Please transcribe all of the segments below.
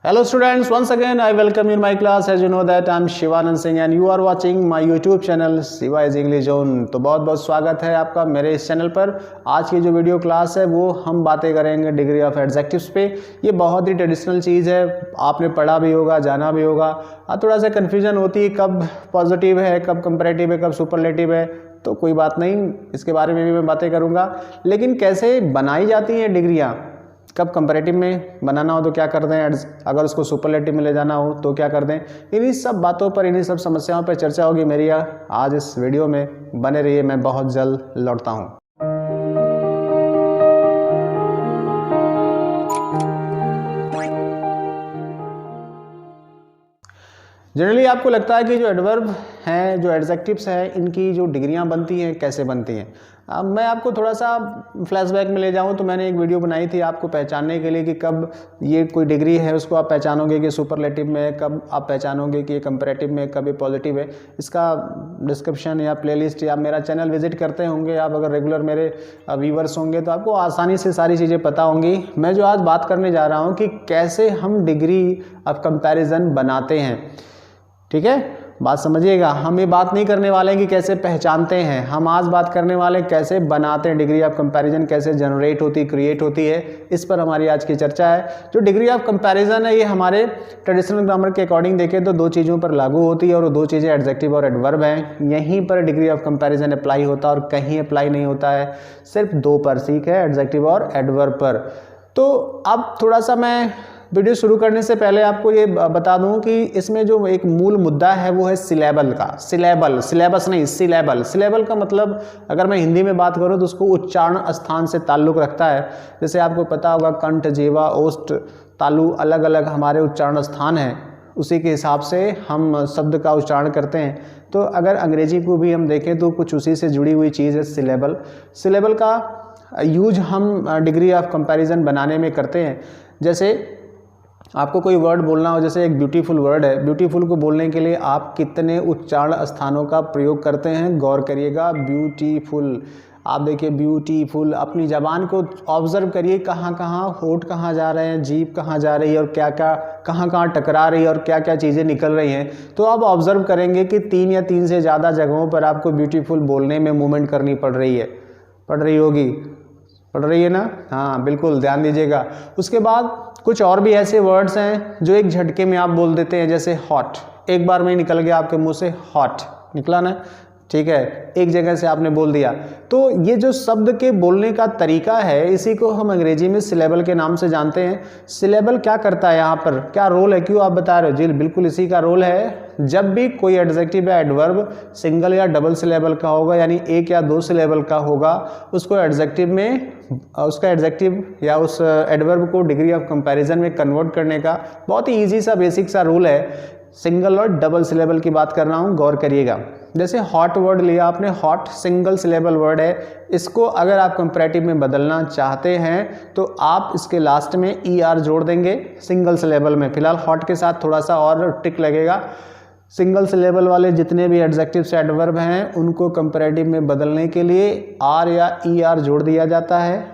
Hello students, once again I welcome you in my class. As you know that I am Shivanand Singh and you are watching my YouTube channel Shiva is English zone. तो बहुत बहुत स्वागत है आपका मेरे इस channel पर। आज की जो वीडियो क्लास है वो हम बातें करेंगे डिग्री ऑफ एडजेक्टिव्स पे। ये बहुत ही ट्रेडिशनल चीज़ है, आपने पढ़ा भी होगा, जाना भी होगा। थोड़ा सा कन्फ्यूजन होती है कब पॉजिटिव है, कब कंपैरेटिव है, कब सुपरलेटिव है, तो कोई बात नहीं, इसके बारे में भी मैं बातें करूँगा। लेकिन कैसे बनाई जाती हैं डिग्रियाँ, कब कंपैरेटिव में बनाना हो तो क्या कर दें, अगर उसको सुपरलेटिव में ले जाना हो तो क्या कर दें, इन्हीं सब बातों पर, इन्हीं सब समस्याओं पर चर्चा होगी मेरी आज इस वीडियो में। बने रहिए, मैं बहुत जल्द लौटता हूँ। जनरली आपको लगता है कि जो एडवर्ब हैं, जो एडजेक्टिव्स हैं, इनकी जो डिग्रियां बनती हैं कैसे बनती हैं। अब मैं आपको थोड़ा सा फ्लैशबैक में ले जाऊं तो मैंने एक वीडियो बनाई थी आपको पहचानने के लिए कि कब ये कोई डिग्री है उसको आप पहचानोगे कि सुपरलेटिव में है, कब आप पहचानोगे कि ये कंपैरेटिव में, कब ये पॉजिटिव है। इसका डिस्क्रिप्शन या प्लेलिस्ट या मेरा चैनल विजिट करते होंगे आप, अगर रेगुलर मेरे व्यूवर्स होंगे तो आपको आसानी से सारी चीज़ें पता होंगी। मैं जो आज बात करने जा रहा हूँ कि कैसे हम डिग्री ऑफ कंपैरिजन बनाते हैं, ठीक है, बात समझिएगा। हम ये बात नहीं करने वाले हैं कि कैसे पहचानते हैं, हम आज बात करने वाले हैं कैसे बनाते हैं डिग्री ऑफ कंपैरिजन, कैसे जनरेट होती, क्रिएट होती है। इस पर हमारी आज की चर्चा है। जो डिग्री ऑफ कंपैरिजन है ये हमारे ट्रेडिशनल ग्रामर के अकॉर्डिंग देखें तो दो चीज़ों पर लागू होती है, और वो दो चीज़ें एडजेक्टिव और एडवर्ब हैं। यहीं पर डिग्री ऑफ कंपैरिजन अप्लाई होता है और कहीं अप्लाई नहीं होता है, सिर्फ दो पर, सीख है, एडजेक्टिव और एडवर्ब पर। तो अब थोड़ा सा मैं वीडियो शुरू करने से पहले आपको ये बता दूं कि इसमें जो एक मूल मुद्दा है वो है सिलेबल का। सिलेबल, सिलेबस नहीं, सिलेबल। सिलेबल का मतलब अगर मैं हिंदी में बात करूं तो उसको उच्चारण स्थान से ताल्लुक़ रखता है। जैसे आपको पता होगा कंठ, जेवा, ओष्ठ, तालु अलग अलग हमारे उच्चारण स्थान हैं, उसी के हिसाब से हम शब्द का उच्चारण करते हैं। तो अगर अंग्रेजी को भी हम देखें तो कुछ उसी से जुड़ी हुई चीज़ है सिलेबल। सिलेबल का यूज हम डिग्री ऑफ कंपैरिजन बनाने में करते हैं। जैसे आपको कोई वर्ड बोलना हो, जैसे एक ब्यूटीफुल वर्ड है, ब्यूटीफुल को बोलने के लिए आप कितने उच्चारण स्थानों का प्रयोग करते हैं, गौर करिएगा। ब्यूटीफुल, आप देखिए ब्यूटीफुल, अपनी ज़बान को ऑब्जर्व करिए, कहाँ कहाँ होठ कहाँ जा रहे हैं, जीभ कहाँ जा रही है, और क्या क्या कहाँ कहाँ टकरा रही है, और क्या क्या चीज़ें निकल रही हैं। तो आप ऑब्जर्व करेंगे कि 3 या 3 से ज़्यादा जगहों पर आपको ब्यूटीफुल बोलने में मूवमेंट करनी पड़ रही है, पड़ रही होगी, पढ़ रही है ना? हाँ बिल्कुल, ध्यान दीजिएगा। उसके बाद कुछ और भी ऐसे वर्ड्स हैं जो एक झटके में आप बोल देते हैं, जैसे हॉट, एक बार में ही निकल गया आपके मुंह से, हॉट निकला ना, ठीक है, एक जगह से आपने बोल दिया। तो ये जो शब्द के बोलने का तरीका है, इसी को हम अंग्रेजी में सिलेबल के नाम से जानते हैं। सिलेबल क्या करता है, यहाँ पर क्या रोल है, क्यों आप बता रहे हो जी? बिल्कुल इसी का रोल है। जब भी कोई एडजेक्टिव या एडवर्ब सिंगल या डबल सिलेबल का होगा, यानी एक या दो सिलेबल का होगा, उसको एडजेक्टिव में, उसका एडजेक्टिव या उस एडवर्ब को डिग्री ऑफ कंपैरिजन में कन्वर्ट करने का बहुत ही ईजी सा बेसिक सा रूल है। सिंगल और डबल सिलेबल की बात कर रहा हूँ, गौर करिएगा। जैसे हॉट वर्ड लिया आपने, हॉट सिंगल सिलेबल वर्ड है, इसको अगर आप कंपैरेटिव में बदलना चाहते हैं तो आप इसके लास्ट में ER जोड़ देंगे सिंगल सिलेबल में। फिलहाल हॉट के साथ थोड़ा सा और टिक लगेगा। सिंगल सिलेबल वाले जितने भी एडजेक्टिव से एडवर्ब हैं उनको कंपैरेटिव में बदलने के लिए R या ER जोड़ दिया जाता है।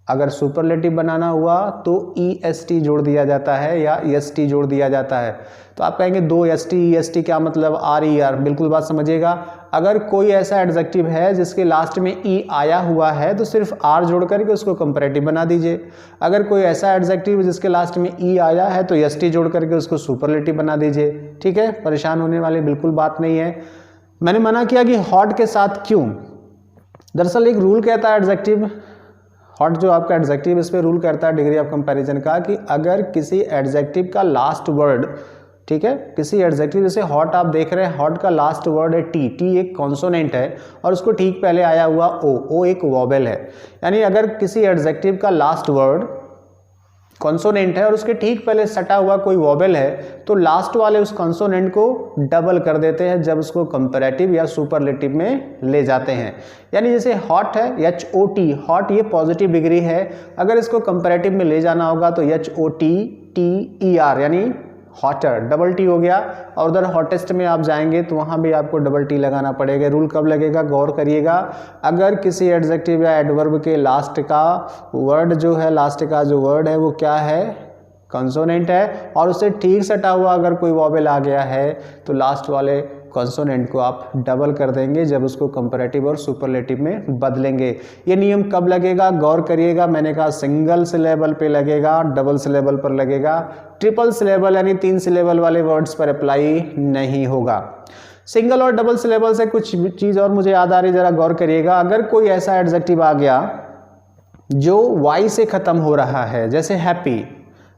अगर सुपरलेटिव बनाना हुआ तो EST जोड़ दिया जाता है या EST जोड़ दिया जाता है। तो आप कहेंगे दो ST EST क्या मतलब, RER, बिल्कुल बात समझिएगा। अगर कोई ऐसा एडजेक्टिव है जिसके लास्ट में E आया हुआ है तो सिर्फ R जोड़ करके उसको कंपैरेटिव बना दीजिए। अगर कोई ऐसा एडजेक्टिव जिसके लास्ट में E आया है तो EST जोड़ करके उसको सुपरलेटिव बना दीजिए, ठीक है। परेशान होने वाली बिल्कुल बात नहीं है। मैंने मना किया कि हॉट के साथ क्यों, दरअसल एक रूल कहता है एडजेक्टिव, हॉट जो आपका एडजेक्टिव, इस पे रूल करता है डिग्री ऑफ कंपैरिजन का कि अगर किसी एडजेक्टिव का लास्ट वर्ड, ठीक है, किसी एडजेक्टिव, जैसे हॉट आप देख रहे हैं, हॉट का लास्ट वर्ड है टी, टी एक कॉन्सोनेंट है और उसको ठीक पहले आया हुआ ओ एक वॉवेल है। यानी अगर किसी एडजेक्टिव का लास्ट वर्ड कॉन्सोनेंट है और उसके ठीक पहले सटा हुआ कोई वॉवेल है तो लास्ट वाले उस कॉन्सोनेंट को डबल कर देते हैं जब उसको कंपैरेटिव या सुपरलेटिव में ले जाते हैं। यानी जैसे हॉट है, HOT, हॉट ये पॉजिटिव डिग्री है, अगर इसको कंपैरेटिव में ले जाना होगा तो HOTTER यानी हॉटर, डबल टी हो गया। और उधर हॉटेस्ट में आप जाएंगे तो वहाँ भी आपको डबल टी लगाना पड़ेगा। रूल कब लगेगा, गौर करिएगा। अगर किसी एडजेक्टिव या एडवर्ब के लास्ट का वर्ड जो है, लास्ट का जो वर्ड है वो क्या है, कंसोनेंट है और उससे ठीक सटा हुआ अगर कोई वॉवेल आ गया है तो लास्ट वाले कंसोनेंट को आप डबल कर देंगे जब उसको कंपैरेटिव और सुपरलेटिव में बदलेंगे। ये नियम कब लगेगा, गौर करिएगा। मैंने कहा सिंगल सिलेबल पे लगेगा, डबल सिलेबल पर लगेगा, ट्रिपल सिलेबल यानी 3 सिलेबल वाले वर्ड्स पर अप्लाई नहीं होगा। सिंगल और डबल सिलेबल से कुछ चीज़ और मुझे याद आ रही, जरा गौर करिएगा। अगर कोई ऐसा एडजेक्टिव आ गया जो वाई से ख़त्म हो रहा है, जैसे हैप्पी,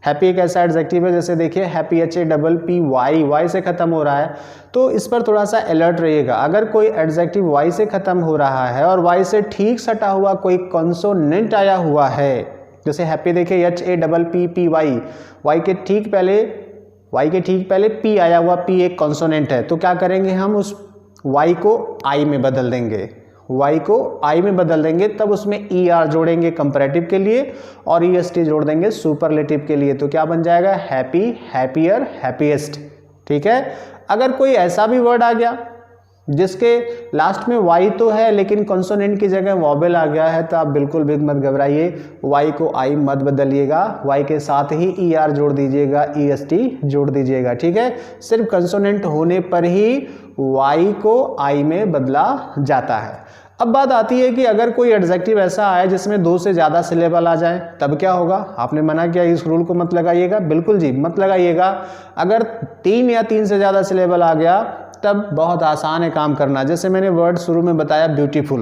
हैप्पी एक ऐसा एडजेक्टिव है, जैसे देखिए हैप्पी HAPPY, वाई से ख़त्म हो रहा है, तो इस पर थोड़ा सा अलर्ट रहिएगा। अगर कोई एडजेक्टिव वाई से ख़त्म हो रहा है और वाई से ठीक सटा हुआ कोई कंसोनेंट आया हुआ है, जैसे हैप्पी देखिए HAPPY, वाई के ठीक पहले पी आया हुआ, पी एक कंसोनेंट है, तो क्या करेंगे हम उस वाई को आई में बदल देंगे, वाई को आई में बदल देंगे, तब उसमें ER जोड़ेंगे कंपैरेटिव के लिए और EST जोड़ देंगे सुपरलेटिव के लिए, तो क्या बन जाएगा हैप्पी, हैप्पियर, हैप्पीएस्ट। ठीक है। अगर कोई ऐसा भी वर्ड आ गया जिसके लास्ट में वाई तो है लेकिन कंसोनेंट की जगह वॉवेल आ गया है, तो आप बिल्कुल भी मत घबराइए, वाई को आई मत बदलिएगा, वाई के साथ ही ER जोड़ दीजिएगा, EST जोड़ दीजिएगा। ठीक है। सिर्फ कंसोनेंट होने पर ही वाई को आई में बदला जाता है। अब बात आती है कि अगर कोई एडजेक्टिव ऐसा आए जिसमें 2 से ज़्यादा सिलेबल आ जाए, तब क्या होगा। आपने मना किया इस रूल को मत लगाइएगा, बिल्कुल जी मत लगाइएगा। अगर 3 या 3 से ज़्यादा सिलेबल आ गया तब बहुत आसान है काम करना। जैसे मैंने वर्ड शुरू में बताया ब्यूटीफुल,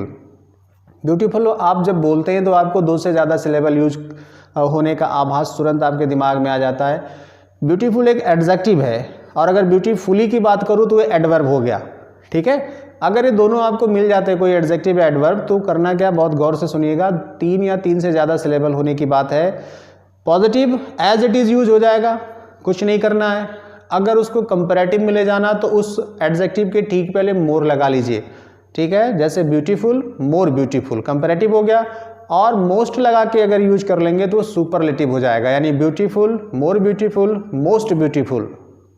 ब्यूटीफुल आप जब बोलते हैं तो आपको 2 से ज़्यादा सिलेबल यूज होने का आभास तुरंत आपके दिमाग में आ जाता है। ब्यूटीफुल एक एडजेक्टिव है और अगर ब्यूटीफुली की बात करूँ तो ये एडवर्ब हो गया। ठीक है। अगर ये दोनों आपको मिल जाते हैं, कोई एडजेक्टिव या एडवर्ब, तो करना क्या, बहुत गौर से सुनिएगा। 3 या 3 से ज़्यादा सिलेबल होने की बात है, positive as it is use हो जाएगा, कुछ नहीं करना है। अगर उसको कंपैरेटिव में ले जाना तो उस एडजेक्टिव के ठीक पहले मोर लगा लीजिए। ठीक है। जैसे ब्यूटीफुल, मोर ब्यूटीफुल, कंपैरेटिव हो गया, और मोस्ट लगा के अगर यूज कर लेंगे तो सुपरलेटिव हो जाएगा, यानी beautiful, more beautiful, most beautiful.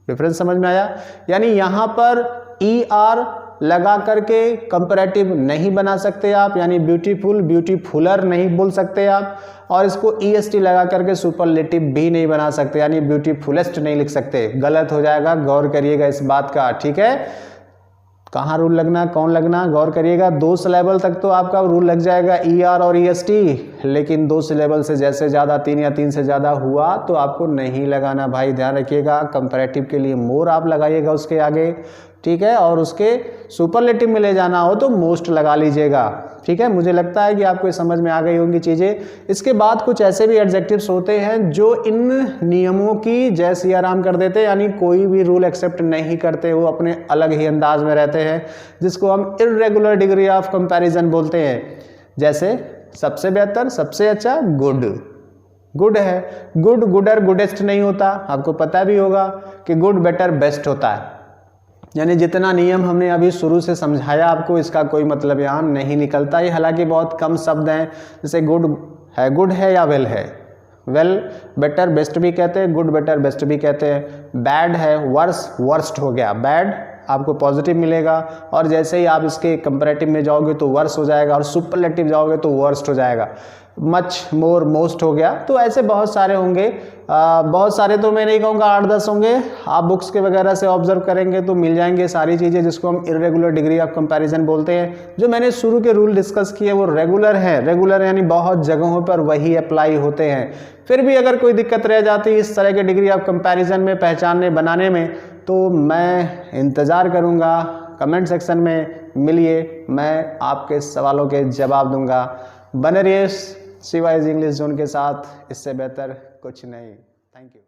Difference समझ में आया। यानी यहाँ पर ER लगा करके कंपैरेटिव नहीं बना सकते आप, यानी ब्यूटीफुल, ब्यूटीफुलर नहीं बोल सकते आप, और इसको EST लगा करके सुपरलेटिव भी नहीं बना सकते, यानी ब्यूटीफुलेस्ट नहीं लिख सकते, गलत हो जाएगा। गौर करिएगा इस बात का। ठीक है। कहाँ रूल लगना, कौन लगना, गौर करिएगा। 2 सिलेबल तक तो आपका रूल लग जाएगा ER और EST, लेकिन 2 सिलेबल से जैसे ज़्यादा 3 या 3 से ज़्यादा हुआ तो आपको नहीं लगाना भाई, ध्यान रखिएगा। कंपैरेटिव के लिए मोर आप लगाइएगा उसके आगे। ठीक है। और उसके सुपरलेटिव में ले जाना हो तो मोस्ट लगा लीजिएगा। ठीक है। मुझे लगता है कि आपको समझ में आ गई होंगी चीज़ें। इसके बाद कुछ ऐसे भी एडजेक्टिव्स होते हैं जो इन नियमों की जय सिया राम कर देते हैं, यानी कोई भी रूल एक्सेप्ट नहीं करते, वो अपने अलग ही अंदाज में रहते हैं, जिसको हम इर्रेगुलर डिग्री ऑफ कंपैरिजन बोलते हैं। जैसे सबसे बेहतर, सबसे अच्छा, गुड, गुड है, गुड गुडर गुडेस्ट नहीं होता। आपको पता भी होगा कि गुड बेटर बेस्ट होता है। यानी जितना नियम हमने अभी शुरू से समझाया आपको, इसका कोई मतलब यहाँ नहीं निकलता। ये हालांकि बहुत कम शब्द हैं, जैसे गुड है या वेल है, वेल बेटर बेस्ट भी कहते हैं, गुड बेटर बेस्ट भी कहते हैं। बैड है, वर्स वर्स्ट हो गया, बैड आपको पॉजिटिव मिलेगा, और जैसे ही आप इसके कंपैरेटिव में जाओगे तो वर्स हो जाएगा, और सुपरलेटिव जाओगे तो वर्स्ट हो जाएगा। मच, मोर, मोस्ट हो गया। तो ऐसे बहुत सारे होंगे, बहुत सारे तो मैं नहीं कहूँगा, 8-10 होंगे। आप बुक्स के वगैरह से ऑब्जर्व करेंगे तो मिल जाएंगे सारी चीज़ें, जिसको हम इर्रेगुलर डिग्री ऑफ कंपैरिजन बोलते हैं। जो मैंने शुरू के रूल डिस्कस किए वो रेगुलर हैं, रेगुलर यानी बहुत जगहों पर वही अप्लाई होते हैं। फिर भी अगर कोई दिक्कत रह जाती है इस तरह के डिग्री ऑफ कंपैरिजन में पहचानने बनाने में, तो मैं इंतज़ार करूँगा, कमेंट सेक्शन में मिलिए, मैं आपके सवालों के जवाब दूंगा। बने रहिए CYZ इंग्लिश जोन के साथ, इससे बेहतर कुछ नहीं। Thank you.